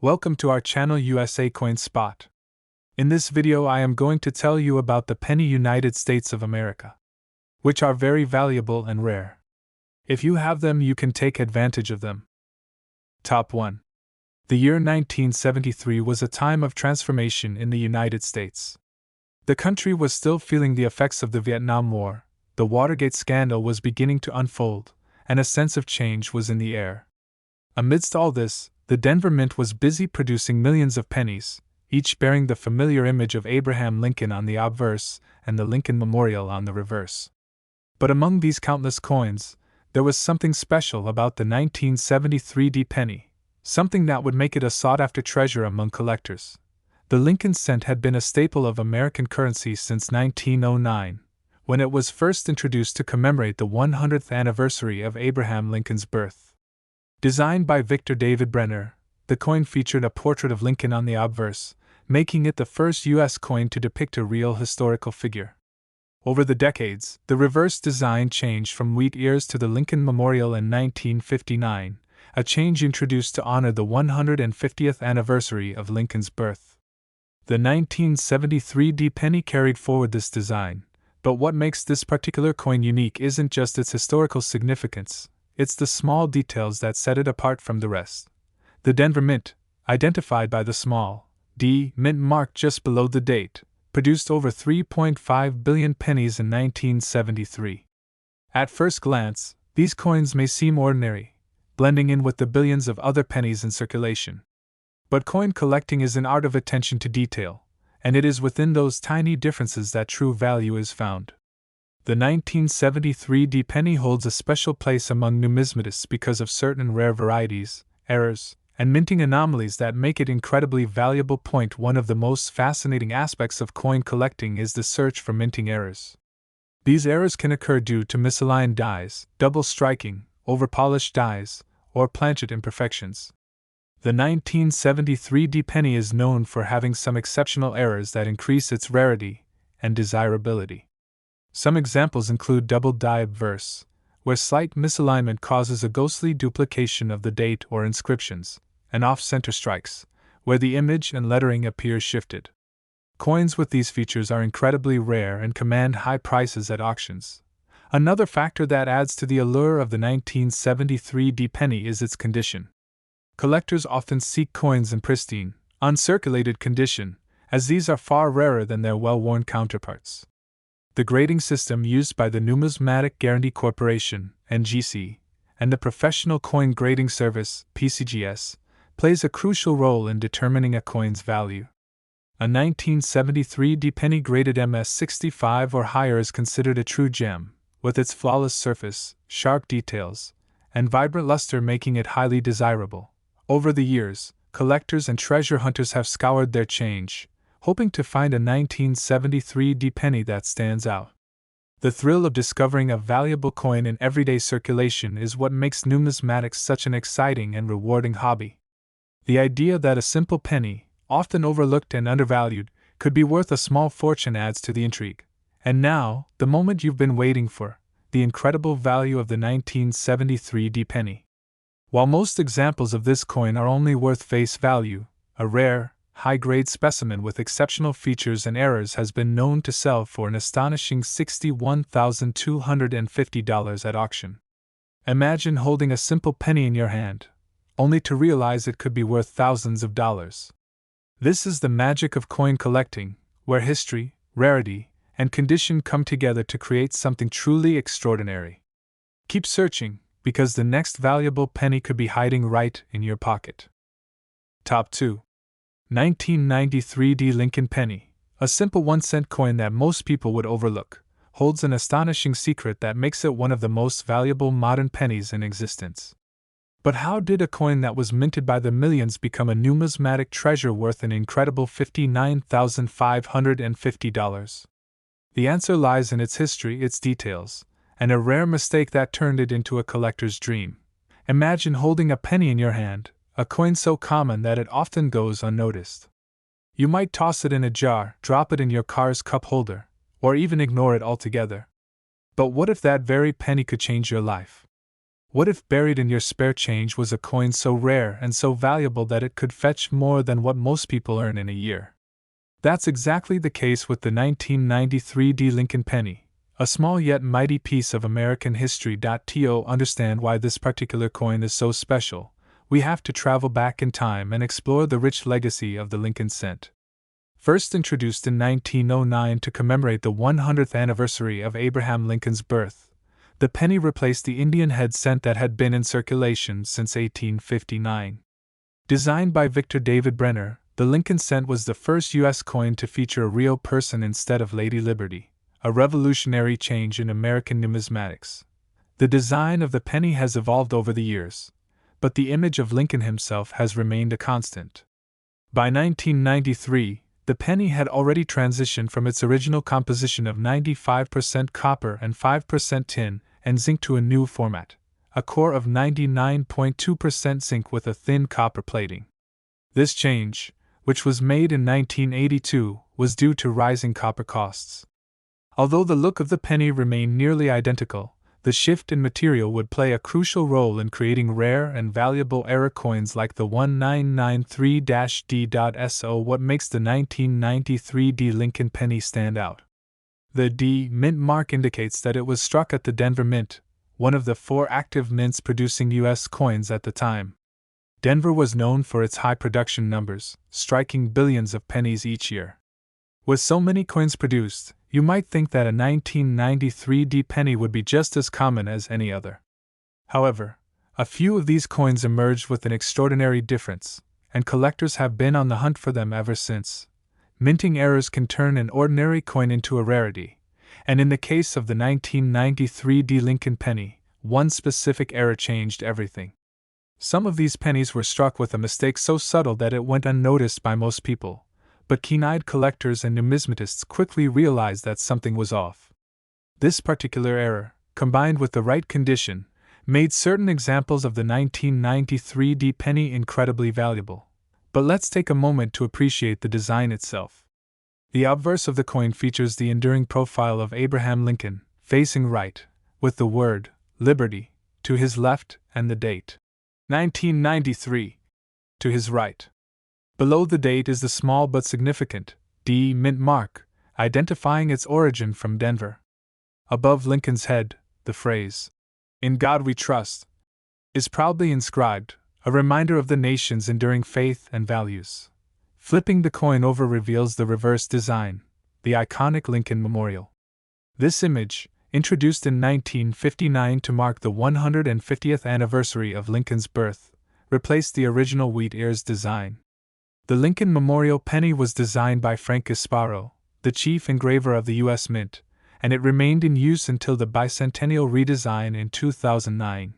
Welcome to our channel USA Coin Spot. In this video I am going to tell you about the penny United States of America, which are very valuable and rare. If you have them, you can take advantage of them. Top 1. The year 1973 was a time of transformation in the United States. The country was still feeling the effects of the Vietnam War, the Watergate scandal was beginning to unfold, and a sense of change was in the air. Amidst all this, the Denver Mint was busy producing millions of pennies, each bearing the familiar image of Abraham Lincoln on the obverse and the Lincoln Memorial on the reverse. But among these countless coins, there was something special about the 1973 D penny, something that would make it a sought-after treasure among collectors. The Lincoln cent had been a staple of American currency since 1909, when it was first introduced to commemorate the 100th anniversary of Abraham Lincoln's birth. Designed by Victor David Brenner, the coin featured a portrait of Lincoln on the obverse, making it the first U.S. coin to depict a real historical figure. Over the decades, the reverse design changed from wheat ears to the Lincoln Memorial in 1959, a change introduced to honor the 150th anniversary of Lincoln's birth. The 1973 D penny carried forward this design, but what makes this particular coin unique isn't just its historical significance, it's the small details that set it apart from the rest. The Denver Mint, identified by the small D mint mark just below the date, produced over 3.5 billion pennies in 1973. At first glance, these coins may seem ordinary, blending in with the billions of other pennies in circulation. But coin collecting is an art of attention to detail, and it is within those tiny differences that true value is found. The 1973 D penny holds a special place among numismatists because of certain rare varieties, errors, and minting anomalies that make it incredibly valuable. One of the most fascinating aspects of coin collecting is the search for minting errors. These errors can occur due to misaligned dies, double striking, overpolished dies, or planchet imperfections. The 1973 D penny is known for having some exceptional errors that increase its rarity and desirability. Some examples include double die Obverse, where slight misalignment causes a ghostly duplication of the date or inscriptions, and off-center strikes, where the image and lettering appear shifted. Coins with these features are incredibly rare and command high prices at auctions. Another factor that adds to the allure of the 1973 D penny is its condition. Collectors often seek coins in pristine, uncirculated condition, as these are far rarer than their well-worn counterparts. The grading system used by the Numismatic Guarantee Corporation, NGC, and the Professional Coin Grading Service, PCGS, plays a crucial role in determining a coin's value. A 1973 D penny graded MS65 or higher is considered a true gem, with its flawless surface, sharp details, and vibrant luster making it highly desirable. Over the years, collectors and treasure hunters have scoured their change, hoping to find a 1973 D penny that stands out. The thrill of discovering a valuable coin in everyday circulation is what makes numismatics such an exciting and rewarding hobby. The idea that a simple penny, often overlooked and undervalued, could be worth a small fortune adds to the intrigue. And now, the moment you've been waiting for, the incredible value of the 1973 D penny. While most examples of this coin are only worth face value, a rare, high-grade specimen with exceptional features and errors has been known to sell for an astonishing $61,250 at auction. Imagine holding a simple penny in your hand, only to realize it could be worth thousands of dollars. This is the magic of coin collecting, where history, rarity, and condition come together to create something truly extraordinary. Keep searching, because the next valuable penny could be hiding right in your pocket. Top 2. 1993 D Lincoln Penny, a simple 1-cent coin that most people would overlook, holds an astonishing secret that makes it one of the most valuable modern pennies in existence. But how did a coin that was minted by the millions become a numismatic treasure worth an incredible $59,550? The answer lies in its history, its details, and a rare mistake that turned it into a collector's dream. Imagine holding a penny in your hand, a coin so common that it often goes unnoticed. You might toss it in a jar, drop it in your car's cup holder, or even ignore it altogether. But what if that very penny could change your life? What if buried in your spare change was a coin so rare and so valuable that it could fetch more than what most people earn in a year? That's exactly the case with the 1993 VDB Lincoln Penny, a small yet mighty piece of American history. To understand why this particular coin is so special, we have to travel back in time and explore the rich legacy of the Lincoln cent. First introduced in 1909 to commemorate the 100th anniversary of Abraham Lincoln's birth, the penny replaced the Indian head cent that had been in circulation since 1859. Designed by Victor David Brenner, the Lincoln cent was the first U.S. coin to feature a real person instead of Lady Liberty, a revolutionary change in American numismatics. The design of the penny has evolved over the years, but the image of Lincoln himself has remained a constant. By 1993, the penny had already transitioned from its original composition of 95% copper and 5% tin and zinc to a new format, a core of 99.2% zinc with a thin copper plating. This change, which was made in 1982, was due to rising copper costs. Although the look of the penny remained nearly identical, the shift in material would play a crucial role in creating rare and valuable era coins like the 1993-D.SO. What makes the 1993 VDB Lincoln Penny stand out? The D mint mark indicates that it was struck at the Denver Mint, one of the 4 active mints producing U.S. coins at the time. Denver was known for its high production numbers, striking billions of pennies each year. With so many coins produced, you might think that a 1993 VDB penny would be just as common as any other. However, a few of these coins emerged with an extraordinary difference, and collectors have been on the hunt for them ever since. Minting errors can turn an ordinary coin into a rarity, and in the case of the 1993 VDB Lincoln Penny, one specific error changed everything. Some of these pennies were struck with a mistake so subtle that it went unnoticed by most people, but keen-eyed collectors and numismatists quickly realized that something was off. This particular error, combined with the right condition, made certain examples of the 1993 VDB penny incredibly valuable. But let's take a moment to appreciate the design itself. The obverse of the coin features the enduring profile of Abraham Lincoln, facing right, with the word Liberty to his left and the date 1993 to his right. Below the date is the small but significant D mint mark, identifying its origin from Denver. Above Lincoln's head, the phrase, "In God We Trust," is proudly inscribed, a reminder of the nation's enduring faith and values. Flipping the coin over reveals the reverse design, the iconic Lincoln Memorial. This image, introduced in 1959 to mark the 150th anniversary of Lincoln's birth, replaced the original wheat ears design. The Lincoln Memorial Penny was designed by Frank Gasparo, the chief engraver of the U.S. Mint, and it remained in use until the bicentennial redesign in 2009.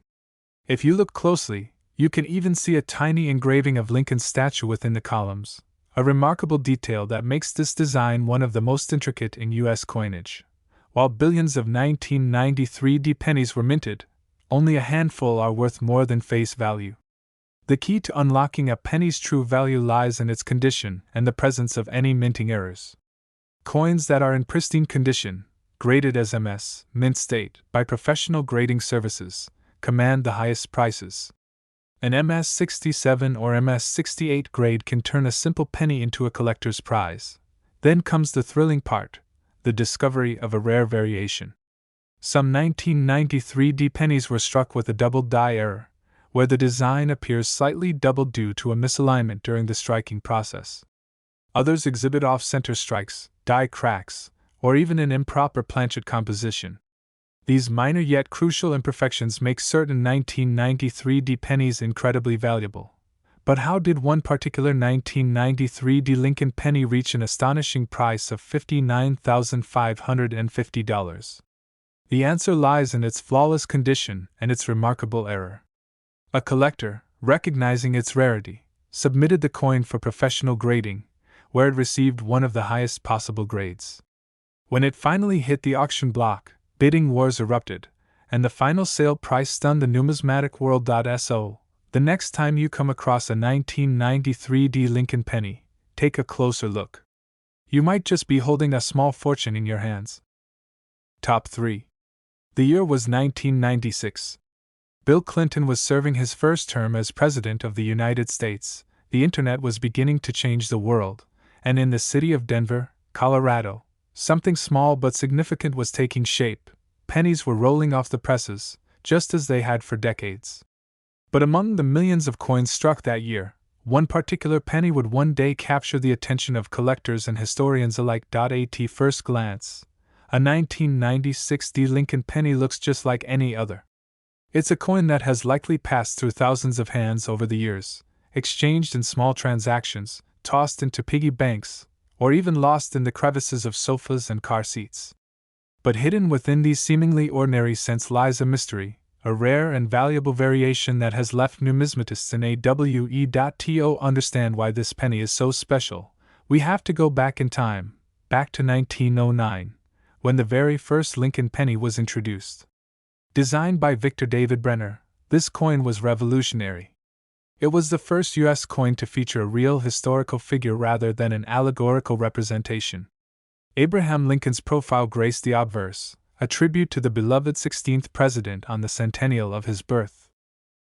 If you look closely, you can even see a tiny engraving of Lincoln's statue within the columns, a remarkable detail that makes this design one of the most intricate in U.S. coinage. While billions of 1993 VDB pennies were minted, only a handful are worth more than face value. The key to unlocking a penny's true value lies in its condition and the presence of any minting errors. Coins that are in pristine condition, graded as MS, mint state, by professional grading services, command the highest prices. An MS-67 or MS-68 grade can turn a simple penny into a collector's prize. Then comes the thrilling part, the discovery of a rare variation. Some 1993 VDB pennies were struck with a double die error, where the design appears slightly doubled due to a misalignment during the striking process. Others exhibit off-center strikes, die cracks, or even an improper planchet composition. These minor yet crucial imperfections make certain 1993 VDB pennies incredibly valuable. But how did one particular 1993 VDB Lincoln Penny reach an astonishing price of $59,550? The answer lies in its flawless condition and its remarkable error. A collector, recognizing its rarity, submitted the coin for professional grading, where it received one of the highest possible grades. When it finally hit the auction block, bidding wars erupted, and the final sale price stunned the numismatic world. So, the next time you come across a 1993 VDB Lincoln Penny, take a closer look. You might just be holding a small fortune in your hands. Top 3. The year was 1996. Bill Clinton was serving his first term as President of the United States. The internet was beginning to change the world, and in the city of Denver, Colorado, something small but significant was taking shape. Pennies were rolling off the presses, just as they had for decades. But among the millions of coins struck that year, one particular penny would one day capture the attention of collectors and historians alike. At first glance, a 1996 VDB Lincoln Penny looks just like any other. It's a coin that has likely passed through thousands of hands over the years, exchanged in small transactions, tossed into piggy banks, or even lost in the crevices of sofas and car seats. But hidden within these seemingly ordinary cents lies a mystery, a rare and valuable variation that has left numismatists in AWE.to understand why this penny is so special. We have to go back in time, back to 1909, when the very first Lincoln penny was introduced. Designed by Victor David Brenner, this coin was revolutionary. It was the first U.S. coin to feature a real historical figure rather than an allegorical representation. Abraham Lincoln's profile graced the obverse, a tribute to the beloved 16th president on the centennial of his birth.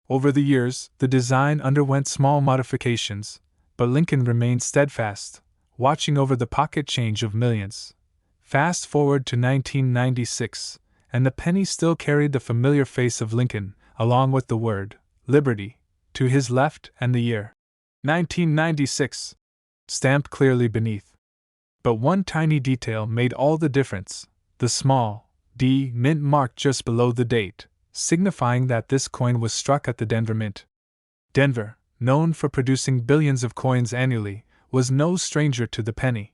Over the years, the design underwent small modifications, but Lincoln remained steadfast, watching over the pocket change of millions. Fast forward to 1996, and the penny still carried the familiar face of Lincoln, along with the word, Liberty, to his left and the year 1996 stamped clearly beneath. But one tiny detail made all the difference: the small D mint mark just below the date, signifying that this coin was struck at the Denver Mint. Denver, known for producing billions of coins annually, was no stranger to the penny.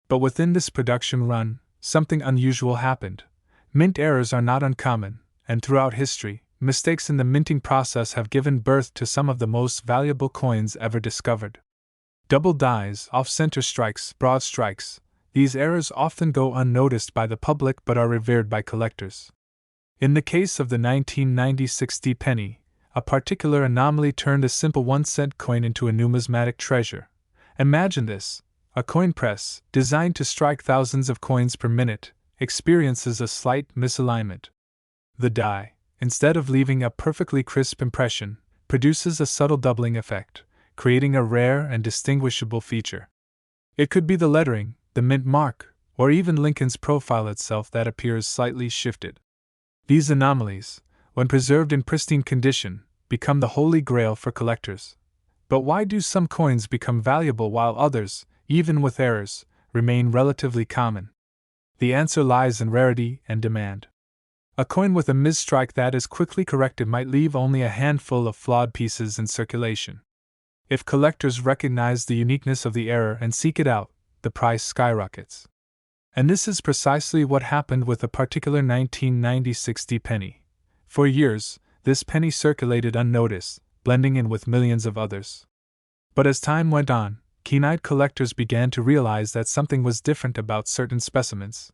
But within this production run, something unusual happened. Mint errors are not uncommon, and throughout history, mistakes in the minting process have given birth to some of the most valuable coins ever discovered. Double dies, off-center strikes, broad strikes. These errors often go unnoticed by the public but are revered by collectors. In the case of the 1996 VDB penny, a particular anomaly turned a simple 1-cent coin into a numismatic treasure. Imagine this: a coin press, designed to strike thousands of coins per minute, experiences a slight misalignment. The die, instead of leaving a perfectly crisp impression, produces a subtle doubling effect, creating a rare and distinguishable feature. It could be the lettering, the mint mark, or even Lincoln's profile itself that appears slightly shifted. These anomalies, when preserved in pristine condition, become the holy grail for collectors. But why do some coins become valuable while others, even with errors, remain relatively common? The answer lies in rarity and demand. A coin with a misstrike that is quickly corrected might leave only a handful of flawed pieces in circulation. If collectors recognize the uniqueness of the error and seek it out, the price skyrockets. And this is precisely what happened with a particular 1996 VDB penny. For years, this penny circulated unnoticed, blending in with millions of others. But as time went on, keen-eyed collectors began to realize that something was different about certain specimens.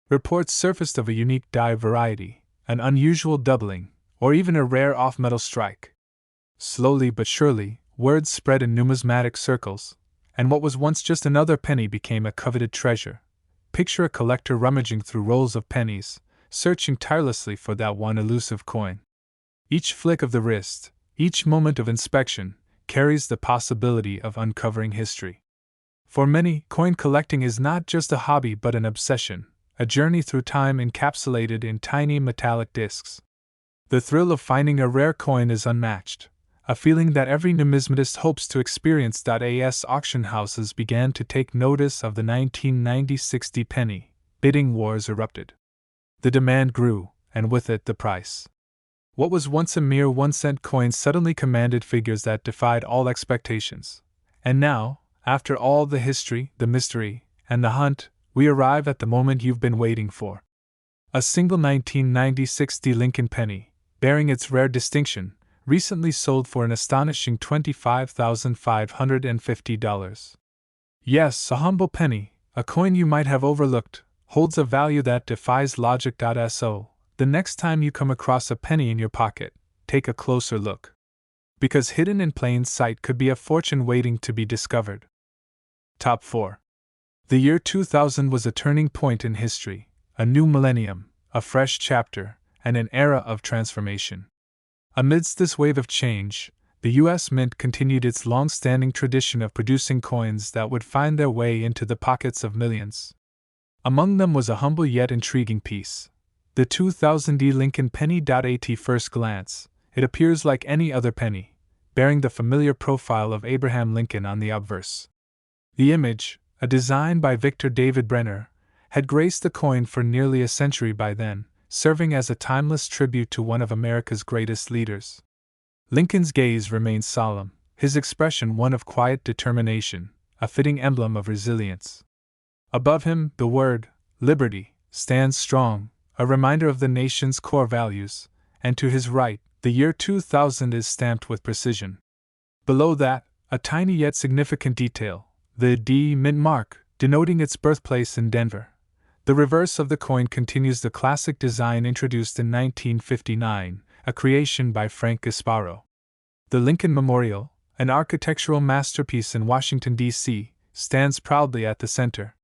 Reports surfaced of a unique die variety, an unusual doubling, or even a rare off-metal strike. Slowly but surely, words spread in numismatic circles, and what was once just another penny became a coveted treasure. Picture a collector rummaging through rolls of pennies, searching tirelessly for that one elusive coin. Each flick of the wrist, each moment of inspection, carries the possibility of uncovering history. For many, coin collecting is not just a hobby but an obsession, a journey through time encapsulated in tiny metallic discs. The thrill of finding a rare coin is unmatched, a feeling that every numismatist hopes to experience. As auction houses began to take notice of the 1996 VDB penny, bidding wars erupted. The demand grew, and with it the price. What was once a mere 1-cent coin suddenly commanded figures that defied all expectations. And now, after all the history, the mystery, and the hunt, we arrive at the moment you've been waiting for. A single 1996 VDB Lincoln Penny, bearing its rare distinction, recently sold for an astonishing $25,550. Yes, a humble penny, a coin you might have overlooked, holds a value that defies logic. So, the next time you come across a penny in your pocket, take a closer look. Because hidden in plain sight could be a fortune waiting to be discovered. Top 4. The year 2000 was a turning point in history, a new millennium, a fresh chapter, and an era of transformation. Amidst this wave of change, the U.S. Mint continued its long-standing tradition of producing coins that would find their way into the pockets of millions. Among them was a humble yet intriguing piece, the 2000 Lincoln Penny. At first glance, it appears like any other penny, bearing the familiar profile of Abraham Lincoln on the obverse. The image, a design by Victor David Brenner, had graced the coin for nearly a century by then, serving as a timeless tribute to one of America's greatest leaders. Lincoln's gaze remained solemn, his expression one of quiet determination, a fitting emblem of resilience. Above him, the word, Liberty, stands strong, a reminder of the nation's core values, and to his right, the year 2000 is stamped with precision. Below that, a tiny yet significant detail, the D Mint mark, denoting its birthplace in Denver. The reverse of the coin continues the classic design introduced in 1959, a creation by Frank Gasparo. The Lincoln Memorial, an architectural masterpiece in Washington, D.C., stands proudly at the center.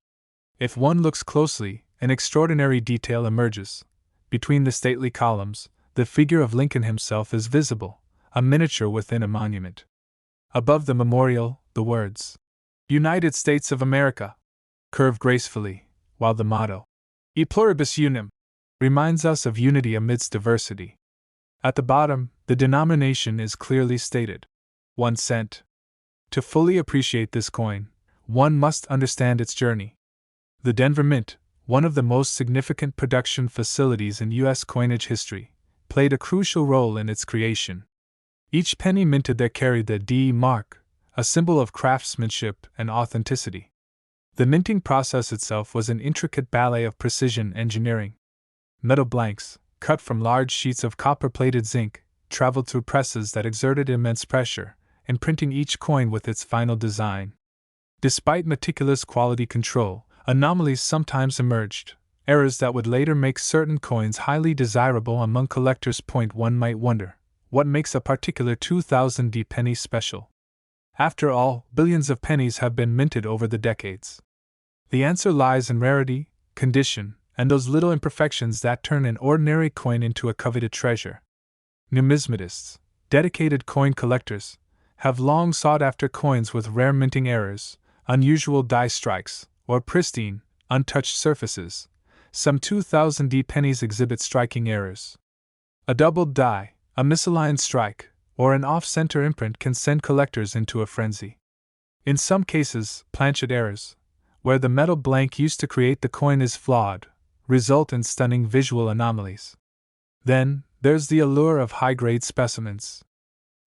If one looks closely, an extraordinary detail emerges. Between the stately columns, the figure of Lincoln himself is visible, a miniature within a monument. Above the memorial, the words, United States of America, curve gracefully, while the motto, E pluribus unum, reminds us of unity amidst diversity. At the bottom, the denomination is clearly stated, 1 cent. To fully appreciate this coin, one must understand its journey. The Denver Mint, one of the most significant production facilities in U.S. coinage history, played a crucial role in its creation. Each penny minted there carried the D mark, a symbol of craftsmanship and authenticity. The minting process itself was an intricate ballet of precision engineering. Metal blanks, cut from large sheets of copper-plated zinc, traveled through presses that exerted immense pressure, imprinting each coin with its final design. Despite meticulous quality control, anomalies sometimes emerged, errors that would later make certain coins highly desirable among collectors. One might wonder, what makes a particular 2000 penny special? After all, billions of pennies have been minted over the decades. The answer lies in rarity, condition, and those little imperfections that turn an ordinary coin into a coveted treasure. Numismatists, dedicated coin collectors, have long sought after coins with rare minting errors, unusual die strikes, or pristine, untouched surfaces. Some 2000 pennies exhibit striking errors. A doubled die, a misaligned strike, or an off-center imprint can send collectors into a frenzy. In some cases, planchet errors, where the metal blank used to create the coin is flawed, result in stunning visual anomalies. Then, there's the allure of high-grade specimens.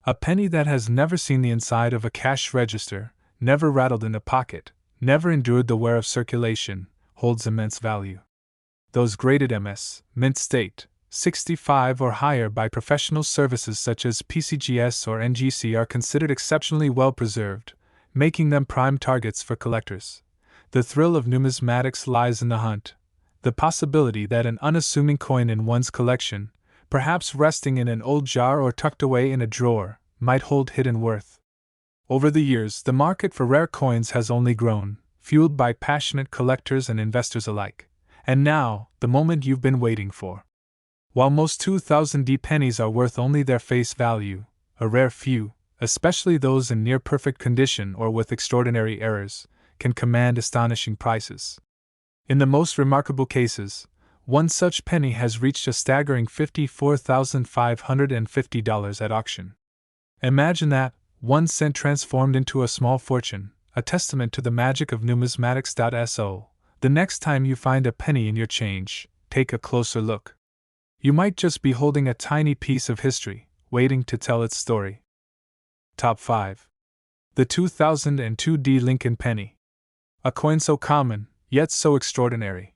A penny that has never seen the inside of a cash register, never rattled in a pocket, never endured the wear of circulation, holds immense value. Those graded MS, mint state, 65 or higher by professional services such as PCGS or NGC are considered exceptionally well preserved, making them prime targets for collectors. The thrill of numismatics lies in the hunt, the possibility that an unassuming coin in one's collection, perhaps resting in an old jar or tucked away in a drawer, might hold hidden worth. Over the years, the market for rare coins has only grown, fueled by passionate collectors and investors alike. And now, the moment you've been waiting for. While most 2000 pennies are worth only their face value, a rare few, especially those in near-perfect condition or with extraordinary errors, can command astonishing prices. In the most remarkable cases, one such penny has reached a staggering $54,550 at auction. Imagine that, 1 cent transformed into a small fortune, a testament to the magic of numismatics.so. The next time you find a penny in your change, take a closer look. You might just be holding a tiny piece of history, waiting to tell its story. Top 5. The 2002 Lincoln Penny. A coin so common, yet so extraordinary.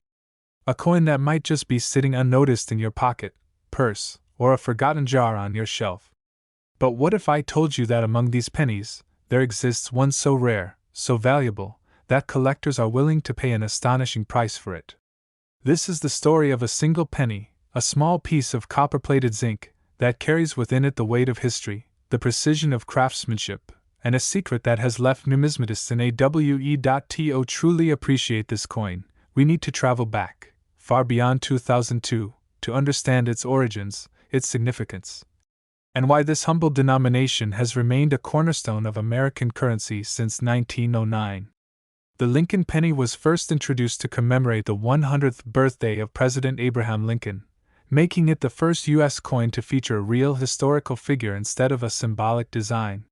A coin that might just be sitting unnoticed in your pocket, purse, or a forgotten jar on your shelf. But what if I told you that among these pennies, there exists one so rare, so valuable, that collectors are willing to pay an astonishing price for it? This is the story of a single penny, a small piece of copper-plated zinc, that carries within it the weight of history, the precision of craftsmanship, and a secret that has left numismatists in AWE.to truly appreciate this coin. We need to travel back, far beyond 2002, to understand its origins, its significance, and why this humble denomination has remained a cornerstone of American currency since 1909. The Lincoln penny was first introduced to commemorate the 100th birthday of President Abraham Lincoln, making it the first U.S. coin to feature a real historical figure instead of a symbolic design.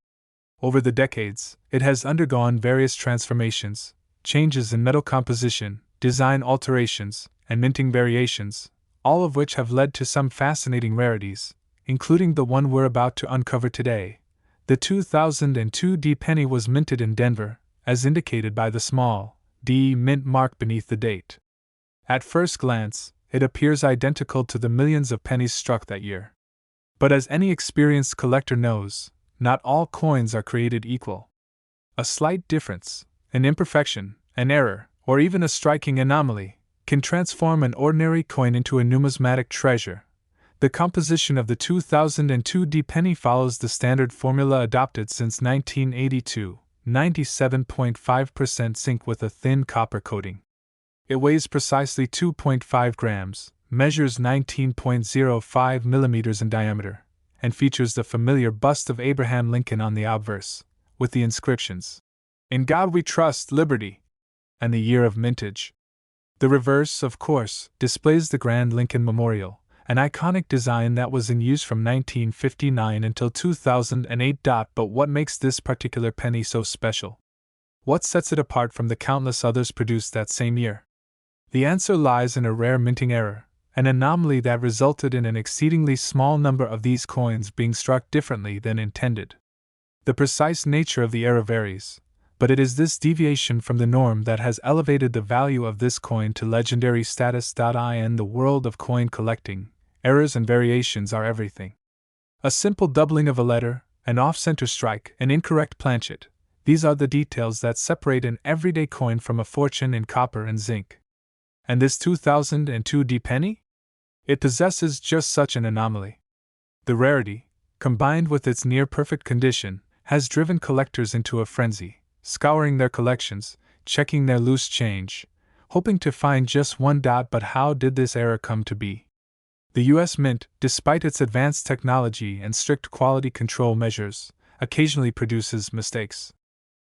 Over the decades, it has undergone various transformations, changes in metal composition, design alterations, and minting variations, all of which have led to some fascinating rarities, including the one we're about to uncover today. The 2002 D penny was minted in Denver, as indicated by the small D mint mark beneath the date. At first glance, it appears identical to the millions of pennies struck that year. But as any experienced collector knows, not all coins are created equal. A slight difference, an imperfection, an error, or even a striking anomaly, can transform an ordinary coin into a numismatic treasure. The composition of the 2002 D penny follows the standard formula adopted since 1982, 97.5% zinc with a thin copper coating. It weighs precisely 2.5 grams, measures 19.05 millimeters in diameter, and features the familiar bust of Abraham Lincoln on the obverse, with the inscriptions, "In God We Trust, Liberty," and the year of mintage. The reverse, of course, displays the Grand Lincoln Memorial, an iconic design that was in use from 1959 until 2008. But what makes this particular penny so special? What sets it apart from the countless others produced that same year? The answer lies in a rare minting error, an anomaly that resulted in an exceedingly small number of these coins being struck differently than intended. The precise nature of the error varies, but it is this deviation from the norm that has elevated the value of this coin to legendary status. In the world of coin collecting, errors and variations are everything. A simple doubling of a letter, an off-center strike, an incorrect planchet, these are the details that separate an everyday coin from a fortune in copper and zinc. And this 2002 D penny? It possesses just such an anomaly. The rarity, combined with its near-perfect condition, has driven collectors into a frenzy, scouring their collections, checking their loose change, hoping to find just one. But how did this error come to be? The U.S. Mint, despite its advanced technology and strict quality control measures, occasionally produces mistakes.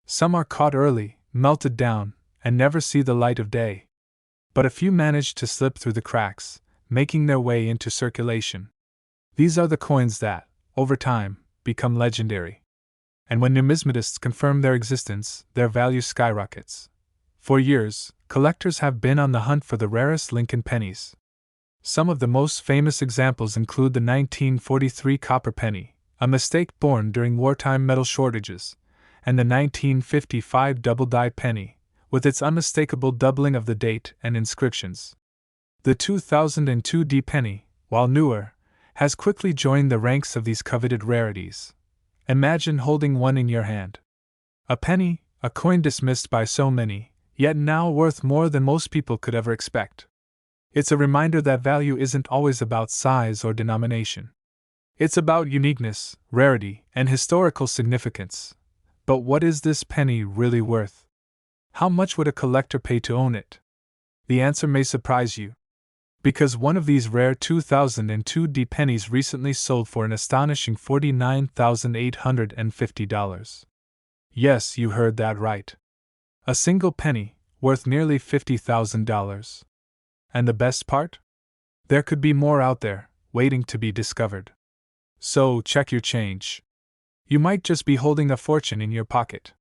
Some are caught early, melted down, and never see the light of day. But a few manage to slip through the cracks, making their way into circulation. These are the coins that, over time, become legendary. And when numismatists confirm their existence, their value skyrockets. For years, collectors have been on the hunt for the rarest Lincoln pennies. Some of the most famous examples include the 1943 copper penny, a mistake born during wartime metal shortages, and the 1955 double-dyed penny, with its unmistakable doubling of the date and inscriptions. The 2002 D penny, while newer, has quickly joined the ranks of these coveted rarities. Imagine holding one in your hand. A penny, a coin dismissed by so many, yet now worth more than most people could ever expect. It's a reminder that value isn't always about size or denomination. It's about uniqueness, rarity, and historical significance. But what is this penny really worth? How much would a collector pay to own it? The answer may surprise you. Because one of these rare 2002 D pennies recently sold for an astonishing $49,850. Yes, you heard that right. A single penny, worth nearly $50,000. And the best part? There could be more out there, waiting to be discovered. So, check your change. You might just be holding a fortune in your pocket.